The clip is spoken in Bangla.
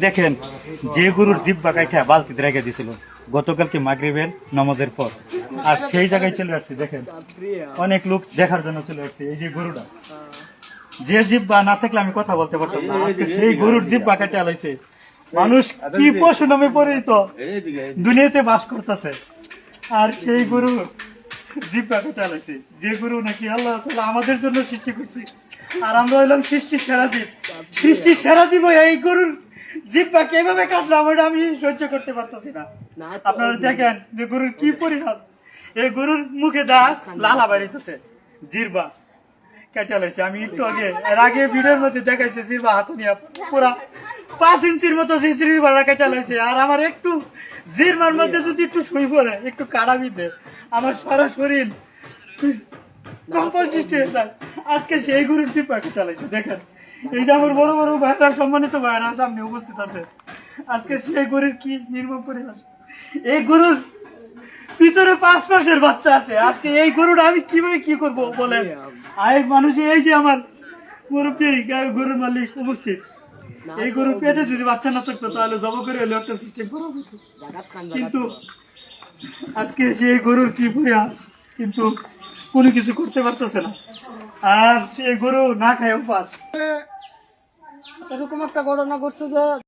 দেখেন যে গরুর জিব্বা কাইটা বালতিতে রেখে দিছিল গতকালকে মাগরিবের নামাজের পর, আর সেই জায়গায় চলে আসছে। দেখেন অনেক লোক দেখার জন্য চলে আসছে। এই যে গরুটা, যে জিব্বা না থাকলে আমি কথা বলতে পারতাম না, আজকে সেই গরুর জিব্বা কাটে আলাইছে। মানুষ কি পশু নামে পরিচিত দুনিয়াতে বাস করতেছে, আর সেই গরু জিব্বা কাটে আলাইছে। যে গরু নাকি আল্লাহ তাআলা আমাদের জন্য সৃষ্টি করছে, আর আমরা হইলাম সৃষ্টির সেরা জীব। সৃষ্টির সেরা জীব এই গরুর জিব্বা কিভাবে কাটলাম ওটা আমি সহ্য করতে পারতেছি না। আপনারা দেখেন যে গরুর কি পরিণাম। এই গরুর মুখে দাস লালা বাড়িতেছে, জিরবা কেটে লাইছে। আমি একটু এর আগে ভিডিওর মধ্যে দেখাইছে জিরবা হাত নিয়ে পুরা 5 ইঞ্চির মতো জিরবা কেটে লাইছে। আর আমার একটু জিরবার মধ্যে যদি একটু শুই পড়ে, একটু কাড়া বিধে, আমার সারা শরীর কম্পন সৃষ্টি হয়ে যায়। আজকে সেই গরুর জিব্বা কেটে লাইছে। দেখেন এই যে আমার বড় বড় ভাইরা, সম্মানিত ভাইরা সামনে উপস্থিত আছে, আজকে সেই গরুর কি নির্মম পরিবেশ। এই গরুর ভিতরে 5 মাসের বাচ্চা আছে। আজকে এই গরুটা আমি কিভাবে কি করবো বলেন? আরেক মানুষ, এই যে আমার মুরব্বী গরুর মালিক উপস্থিত, এই গরুর পেটে যদি বাচ্চা না থাকতো তাহলে জব করে হলে একটা সিস্টেম করা হতো, কিন্তু আজকে সেই গরুর কি পরিহাস, কিন্তু কোনো কিছু করতে পারতেছে না। আর সেই গরু না খায় উপাস। এরকম একটা ঘটনা ঘটছে যে